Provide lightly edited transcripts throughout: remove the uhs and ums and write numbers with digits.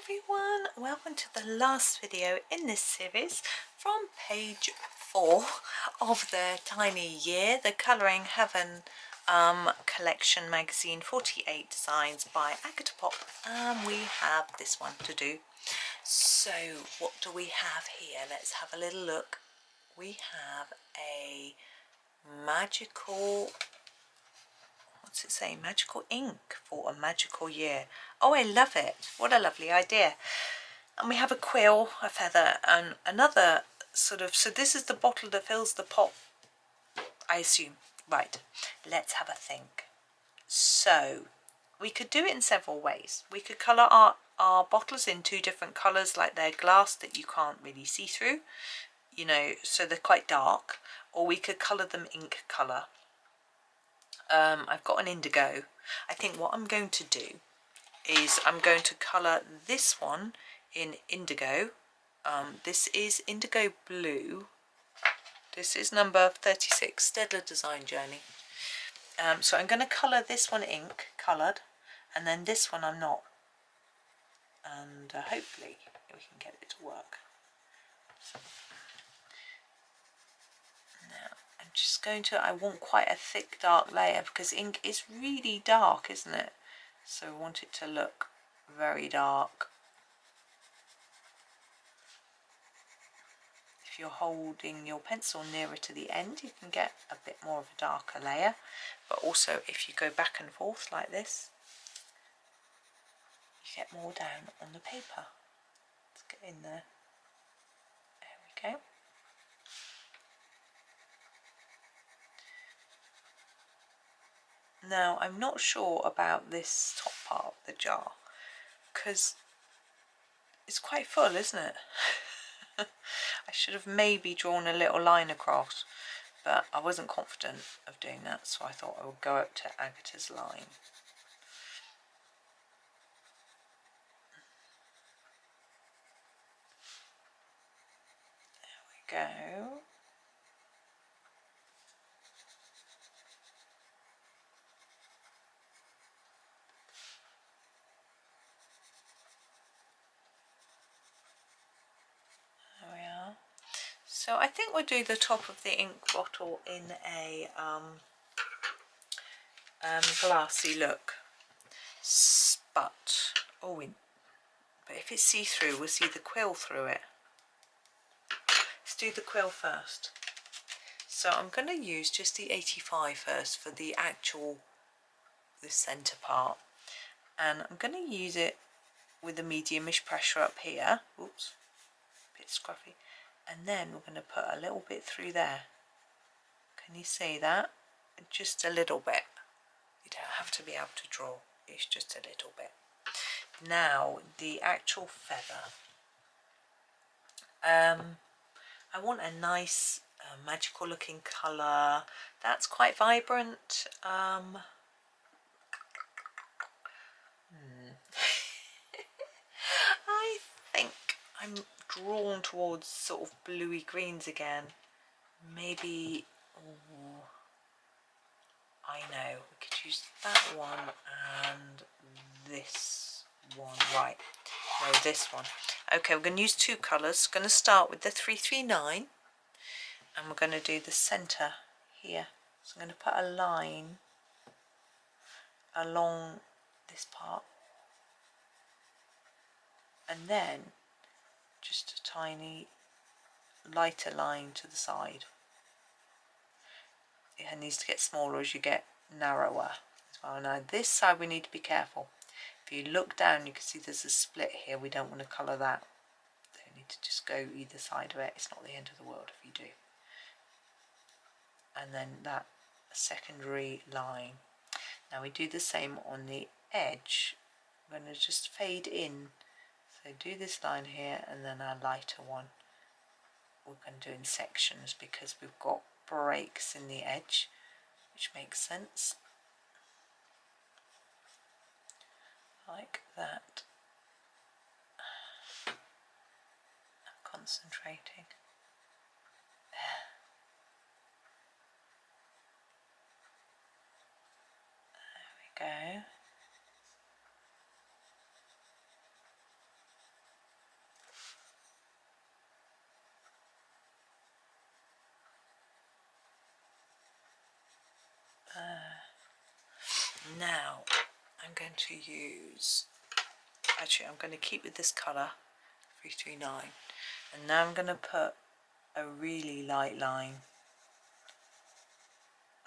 everyone, welcome to the last video in this series from page 4 of the Tiny Year, the Colouring Heaven collection magazine, 48 designs by Agotapop. We have this one to do. So what do we have here? Let's have a little look. We have a magical, what's it say? Magical ink for a magical year. Oh, I love it. What a lovely idea. And we have a quill, a feather, and another sort of, so this is the bottle that fills the pot, I assume. Right, let's have a think. So we could do it in several ways. We could colour our bottles in two different colours, like they're glass that you can't really see through, you know, so they're quite dark. Or we could colour them ink colour. I've got an indigo. I think what I'm going to do is I'm going to colour this one in indigo. This is indigo blue. This is number 36, Staedtler Design Journey. So I'm going to colour this one ink coloured, and then this one I'm not. And hopefully we can get it to work. So, now I'm just going to, I want quite a thick dark layer because ink is really dark, isn't it? So I want it to look very dark. If you're holding your pencil nearer to the end, you can get a bit more of a darker layer. But also if you go back and forth like this, you get more down on the paper. Let's get in there. There we go. Now I'm not sure about this top part of the jar because it's quite full, isn't it? I should have maybe drawn a little line across, but I wasn't confident of doing that, so I thought I would go up to Agatha's line. There we go. There we are. So I think we'll do the top of the ink bottle in a glassy look. But if it's see-through, we'll see the quill through it. Let's do the quill first. So I'm going to use just the 85 first for the centre part. And I'm going to use it with a mediumish pressure up here. Oops, a bit scruffy. And then we're going to put a little bit through there. Can you see that? Just a little bit. You don't have to be able to draw. It's just a little bit. Now the actual feather. I want a nice magical looking colour that's quite vibrant. I think I'm drawn towards sort of bluey greens again. Maybe, oh, I know, we could use that one and this one. Right, no, this one. Okay, we're going to use two colours. Going to start with the 339 and we're going to do the centre here. So I'm going to put a line along this part and then just a tiny lighter line to the side. It needs to get smaller as you get narrower as well. Now this side we need to be careful. If you look down you can see there's a split here. We don't want to colour that. You need to just go either side of it. It's not the end of the world if you do. And then that secondary line. Now we do the same on the edge. I'm going to just fade in. So do this line here and then our lighter one. We're going to do in sections because we've got breaks in the edge, which makes sense. Like that. I'm concentrating. There we go. Now I'm going to use, actually I'm going to keep with this colour, 339, and now I'm going to put a really light line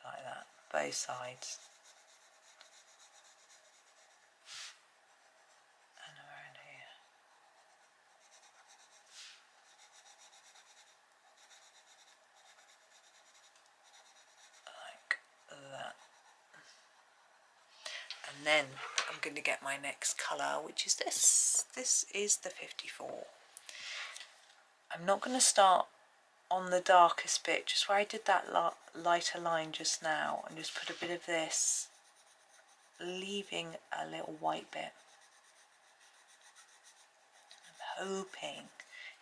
like that, both sides, and around here, like that. And then I'm going to get my next colour, which is this. This is the 54. I'm not going to start on the darkest bit, just where I did that lighter line just now, and just put a bit of this, leaving a little white bit. I'm hoping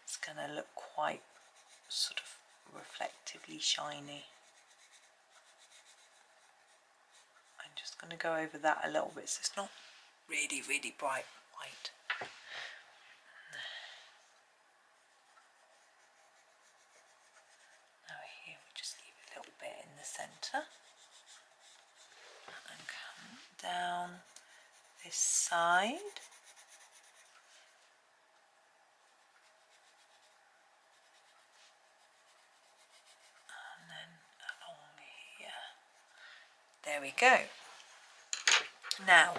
it's going to look quite sort of reflectively shiny. I'm just going to go over that a little bit so it's not really, really bright white. Now here we just leave a little bit in the centre and come down this side. And then along here. There we go. Now,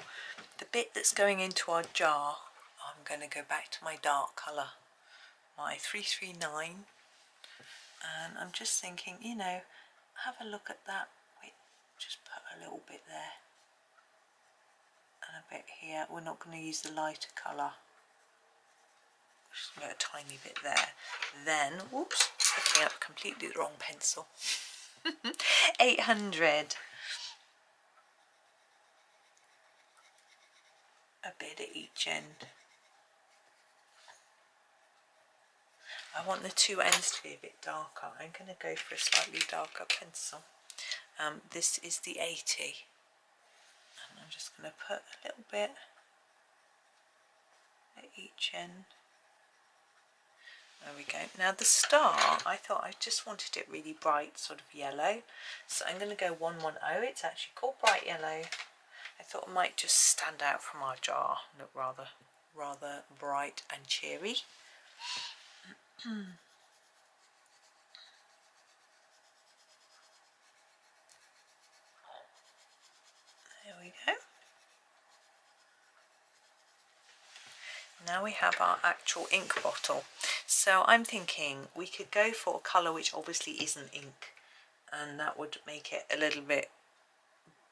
the bit that's going into our jar, I'm going to go back to my dark colour, my 339, and I'm just thinking, you know, have a look at that. Wait, just put a little bit there and a bit here. We're not going to use the lighter colour. Just put a tiny bit there. Then, whoops, picking up completely the wrong pencil. 800. A bit at each end. I want the two ends to be a bit darker. I'm going to go for a slightly darker pencil. This is the 80. And I'm just going to put a little bit at each end. There we go. Now the star, I thought I just wanted it really bright, sort of yellow. So I'm going to go 110. It's actually called Bright Yellow. I thought it might just stand out from our jar, look rather bright and cheery. There we go. Now we have our actual ink bottle. So I'm thinking we could go for a colour which obviously isn't ink, and that would make it a little bit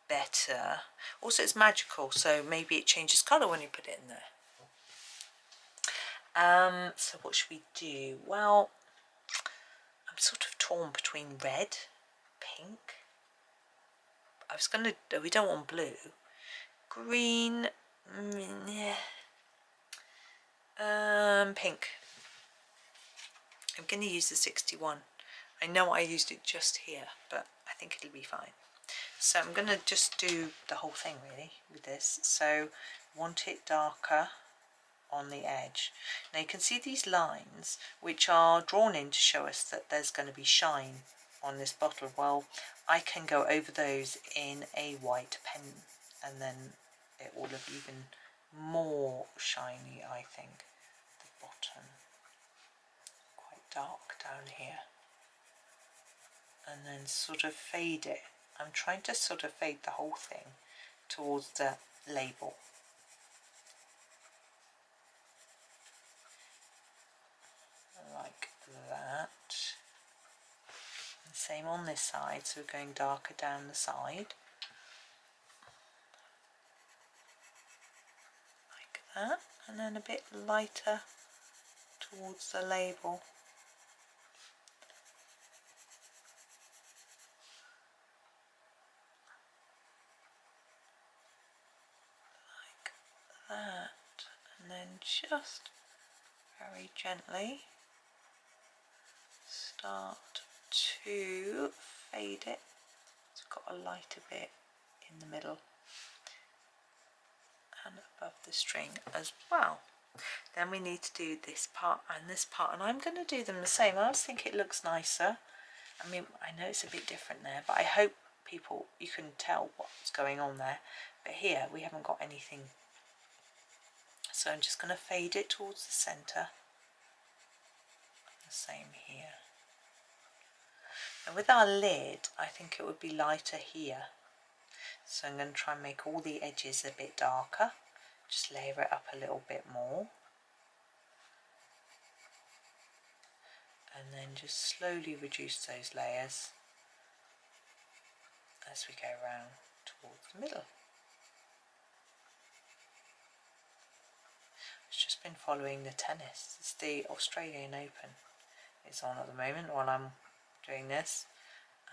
better. Also it's magical, so maybe it changes colour when you put it in there. So what should we do? Well, I'm sort of torn between red, pink. I was going to, we don't want blue. Green, yeah. Pink. I'm going to use the 61. I know I used it just here, but I think it'll be fine. So I'm going to just do the whole thing really with this. So want it darker on the edge. Now you can see these lines which are drawn in to show us that there's going to be shine on this bottle. Well, I can go over those in a white pen and then it will look even more shiny, I think. The bottom quite dark down here, and then sort of fade it. I'm trying to sort of fade the whole thing towards the label. Like that. And same on this side, so we're going darker down the side. Like that. And then a bit lighter towards the label. Like that. And then just very gently start to fade it. It's got a lighter bit in the middle and above the string as well. Then we need to do this part and this part, and I'm going to do them the same. I just think it looks nicer. I mean, I know it's a bit different there, but I hope people, you can tell what's going on there. but here we haven't got anything, so I'm just going to fade it towards the centre. The same here. And with our lid, I think it would be lighter here, so I'm going to try and make all the edges a bit darker, just layer it up a little bit more, and then just slowly reduce those layers as we go around towards the middle. I've just been following the tennis. It's the Australian Open. It's on at the moment while I'm doing this,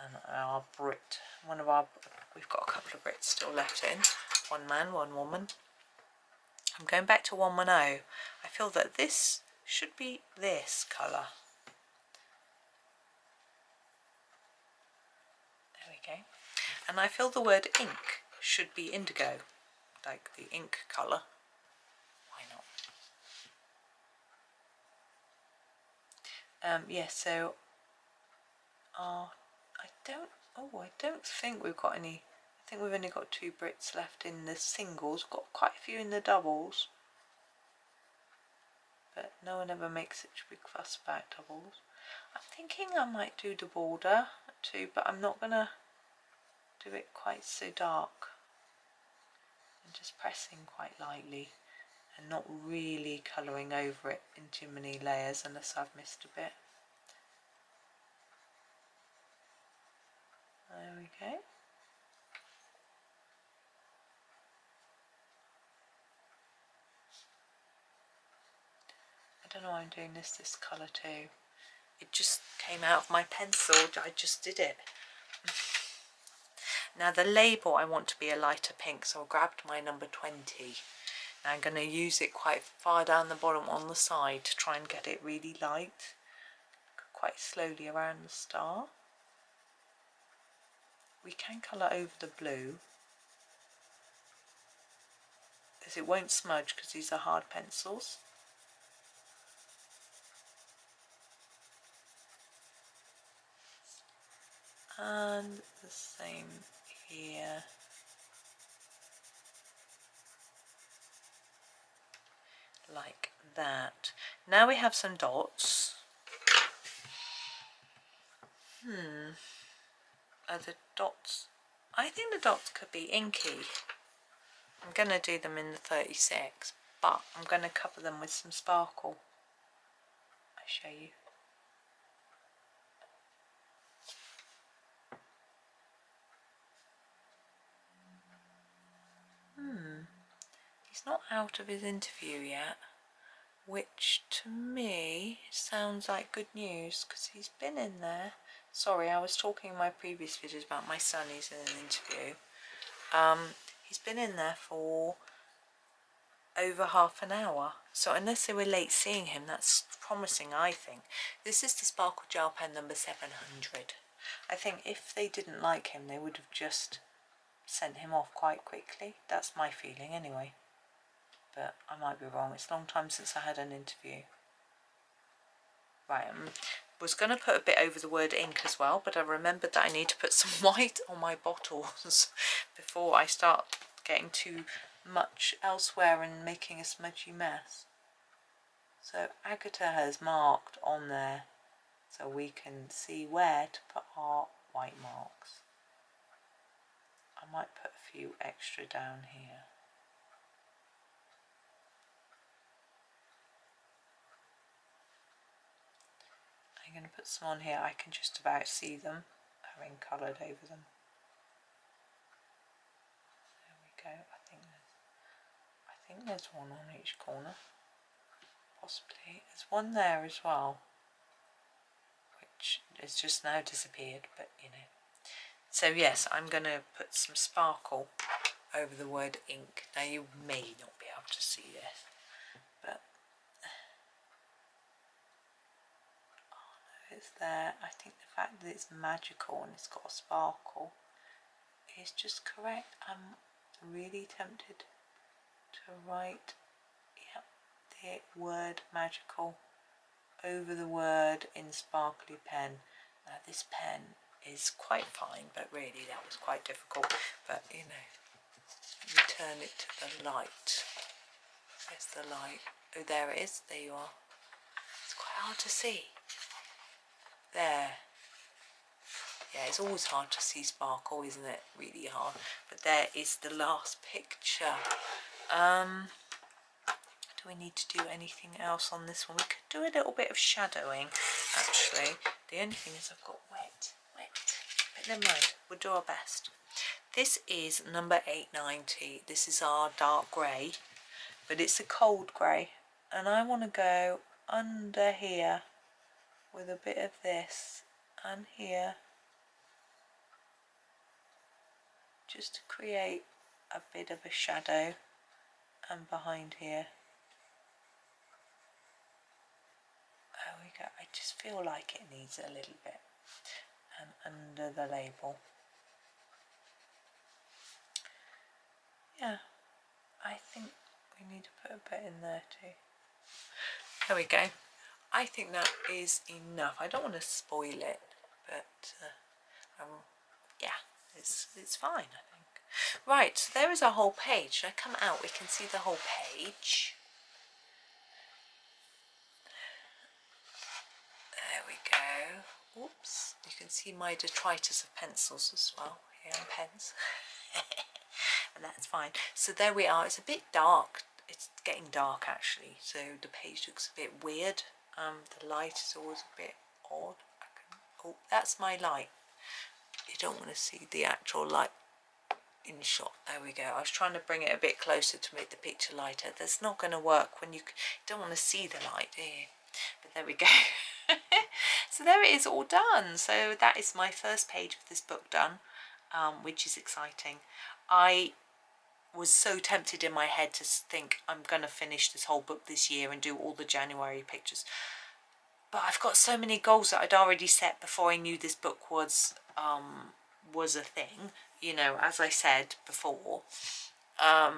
and our Brit, we've got a couple of Brits still left in, one man, one woman. I'm going back to 110. I feel that this should be this colour. There we go. And I feel the word ink should be indigo, like the ink colour. Why not? Yeah, so I don't think we've got any. I think we've only got 2 Brits left in the singles. We've got quite a few in the doubles, but no one ever makes such a big fuss about doubles. I'm thinking I might do the border too, but I'm not gonna do it quite so dark. I'm just pressing quite lightly and not really colouring over it in too many layers unless I've missed a bit. There we go. I don't know why I'm doing this colour too. It just came out of my pencil, I just did it. Now the label I want to be a lighter pink, so I grabbed my number 20. Now I'm going to use it quite far down the bottom on the side to try and get it really light. Quite slowly around the star. We can colour over the blue, as it won't smudge because these are hard pencils. And the same here. Like that. Now we have some dots. Are the dots? I think the dots could be inky. I'm going to do them in the 36, but I'm going to cover them with some sparkle. I'll show you. He's not out of his interview yet, which to me sounds like good news because he's been in there. Sorry, I was talking in my previous videos about my son. He's in an interview. He's been in there for over half an hour, so unless they were late seeing him, that's promising, I think. This is the Sparkle Gel Pen number 700. I think if they didn't like him, they would have just sent him off quite quickly. That's my feeling anyway, but I might be wrong. It's a long time since I had an interview. Right, was going to put a bit over the word ink as well, but I remembered that I need to put some white on my bottles before I start getting too much elsewhere and making a smudgy mess. So Agata has marked on there so we can see where to put our white marks. I might put a few extra down here. I'm going to put some on here. I can just about see them, having coloured over them. There we go. I think there's one on each corner. Possibly. There's one there as well, which has just now disappeared, but you know. So yes, I'm going to put some sparkle over the word ink. Now you may not be able to see this, but it's there. I think the fact that it's magical and it's got a sparkle is just correct. I'm really tempted to write the word magical over the word in sparkly pen. Now this pen is quite fine, but really that was quite difficult, but you know, we turn it to the light. Where's the light? Oh, there it is. There you are. It's quite hard to see. There. Yeah, it's always hard to see sparkle, isn't it? Really hard. But there is the last picture. Do we need to do anything else on this one? We could do a little bit of shadowing, actually. The only thing is I've got wet. But never mind, we'll do our best. This is number 890. This is our dark grey, but it's a cold grey. And I want to go under here with a bit of this and here, just to create a bit of a shadow, and behind here. There we go. I just feel like it needs a little bit, and under the label. Yeah, I think we need to put a bit in there too. There we go. I think that is enough. I don't want to spoil it, but yeah, it's fine, I think. Right, so there is our whole page. Should I come out? We can see the whole page. There we go. Oops, you can see my detritus of pencils as well here and pens. And that's fine. So there we are. It's a bit dark. It's getting dark actually, so the page looks a bit weird. The light is always a bit odd. Oh, that's my light. You don't want to see the actual light in shot. There we go. I was trying to bring it a bit closer to make the picture lighter. That's not going to work when you don't want to see the light, do you? But there we go. So there it is, all done. So that is my first page of this book done, which is exciting. I was so tempted in my head to think I'm going to finish this whole book this year and do all the January pictures. But I've got so many goals that I'd already set before I knew this book was a thing. You know, as I said before, I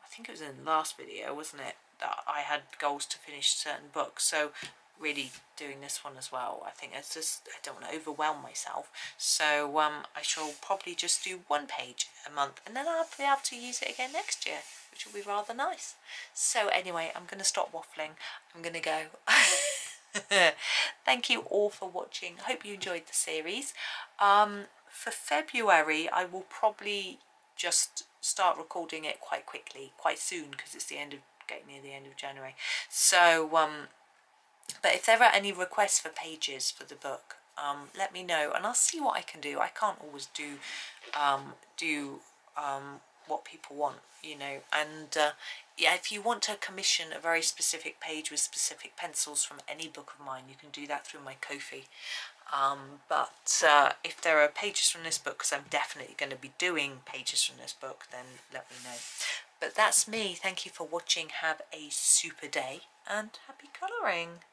think it was in the last video, wasn't it, that I had goals to finish certain books. So really doing this one as well, I think it's just, I don't want to overwhelm myself. So I shall probably just do one page a month, and then I'll be able to use it again next year, which will be rather nice. So anyway, I'm going to stop waffling. I'm going to go. Thank you all for watching. I hope you enjoyed the series. For February, I will probably just start recording it quite quickly, quite soon, because it's getting near the end of January. So but if there are any requests for pages for the book, let me know, and I'll see what I can do. I can't always do what people want, you know. And yeah, if you want to commission a very specific page with specific pencils from any book of mine, you can do that through my Ko-fi. But if there are pages from this book, because I'm definitely going to be doing pages from this book, then let me know. But that's me. Thank you for watching. Have a super day and happy colouring.